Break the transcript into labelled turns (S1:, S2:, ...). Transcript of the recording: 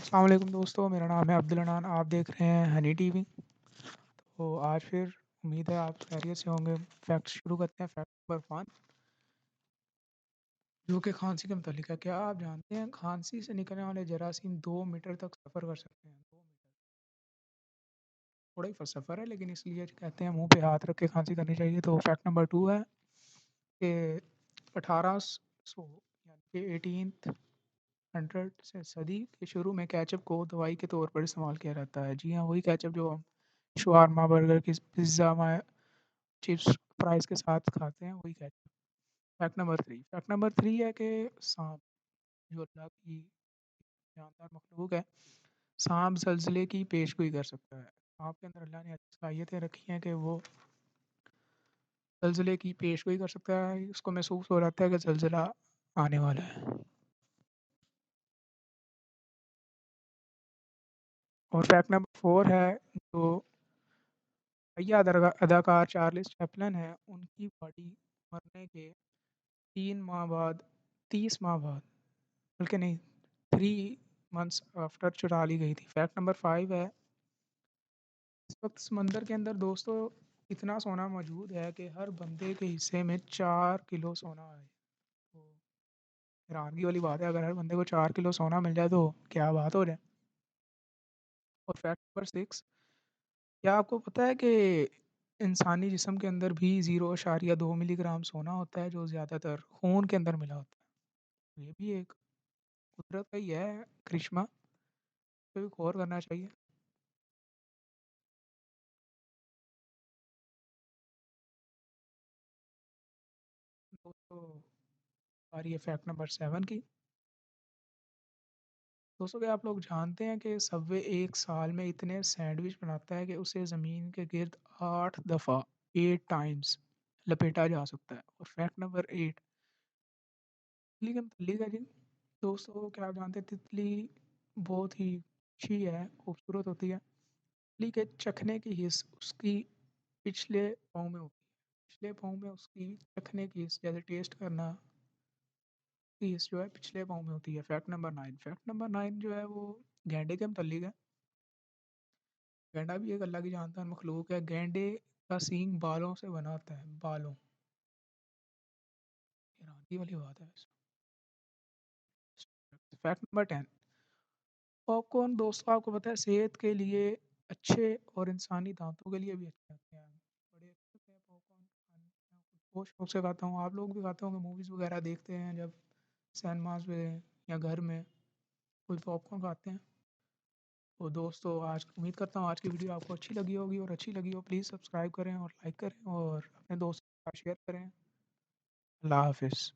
S1: अस्सलाम वालेकुम दोस्तों, मेरा नाम है अब्दुल अनान। आप देख रहे हैं हनी टीवी। तो आज फिर उम्मीद है आप खैरियत से होंगे। फैक्ट शुरू करते हैं। फैक्ट नंबर 1, जो कि खांसी के मुतालिक है। क्या आप जानते हैं खांसी से निकलने वाले जरासीम 2 मीटर तक सफ़र कर सकते हैं? 2 मीटर थोड़ा ही सफ़र है, लेकिन इसलिए कहते हैं मुंह पे हाथ रख के खांसी करनी चाहिए। तो फैक्ट नंबर 2 है कि 1800 यानी कि 1800 से सदी के शुरू में केचप को दवाई के तौर पर इस्तेमाल किया जाता है। जी हाँ, वही केचप जो हम शवारमा, बर्गर, की पिज़्ज़ा में चिप्स, फ्राइज़ के साथ खाते हैं, वही केचप। फैक्ट नंबर 3 है कि साँप जो अल्लाह की जानदार मखलूक है, साँप ज़लज़ले की पेशगोई कर सकता है। साँप के अंदर अल्लाह ने ऐसी सलाहियतें रखी हैं कि वो ज़लज़ले की पेशगोई कर सकता है। उसको महसूस हो जाता है कि ज़लज़ला आने वाला है। और फैक्ट नंबर 4 है, जो भैया अदाकार चार्ल्स चैपलन है, उनकी बॉडी मरने के 3 माह बाद 30 माह बाद, बल्कि नहीं, 3 मंथ्स आफ्टर चुरा ली गई थी। फैक्ट नंबर 5 है, इस वक़्त समंदर के अंदर दोस्तों इतना सोना मौजूद है कि हर बंदे के हिस्से में 4 किलो सोना है। तो हैरानगी वाली बात है, अगर हर बंदे को 4 किलो सोना मिल जाए तो क्या बात हो जाए। और फैक्ट नंबर 6, क्या आपको पता है कि इंसानी जिस्म के अंदर भी 0.2 मिलीग्राम सोना होता है, जो ज़्यादातर खून के अंदर मिला होता है। ये भी एक कुदरत का ही है करिश्मा, पे भी गौर करना चाहिए। दोस्तों बारी है फैक्ट नंबर 7 की। दोस्तों क्या आप लोग जानते हैं कि सबवे एक साल में इतने सैंडविच बनाता है कि उसे ज़मीन के गिर्द 8 दफ़ा, 8 टाइम्स लपेटा जा सकता है। और फैक्ट नंबर 8, तितली के मुतल्लिक है जी। दोस्तों क्या आप जानते हैं तितली बहुत ही अच्छी है, खूबसूरत होती है। तितली के चखने की हिस्स उसकी पिछले पाँव में होती है। पिछले पाँव में उसकी चखने की हिस्स, जैसे टेस्ट करना की हिस्स जो है पिछले पाँव में होती है। फैक्ट नंबर 9 जो है वो गैंडे के मुतल्लिक है। गैंडा भी एक अल्लाह की जानदार मखलूक है। गैंडे का सींग बालों से बना होता है, बालों। हैरानगी वाली बात है वैसे। फैक्ट नंबर 10, पॉपकॉर्न दोस्तों आपको पता है सेहत के लिए अच्छे और इंसानी दांतों के लिए भी अच्छे होते हैं। बड़े अच्छे होते हैं पॉपकॉर्न खाने में। मैं खुद बहुत शौक से खाता हूँ। आप लोग भी खाते होंगे, मूवीज़ वगैरह देखते हैं जब सिनेमाज में या घर में कोई पॉपकॉर्न खाते हैं। तो दोस्तों आज उम्मीद करता हूँ आज की वीडियो आपको अच्छी लगी होगी, और अच्छी लगी हो प्लीज़ सब्सक्राइब करें और लाइक करें और अपने दोस्तों के साथ शेयर करें। अल्लाह हाफ़िज़।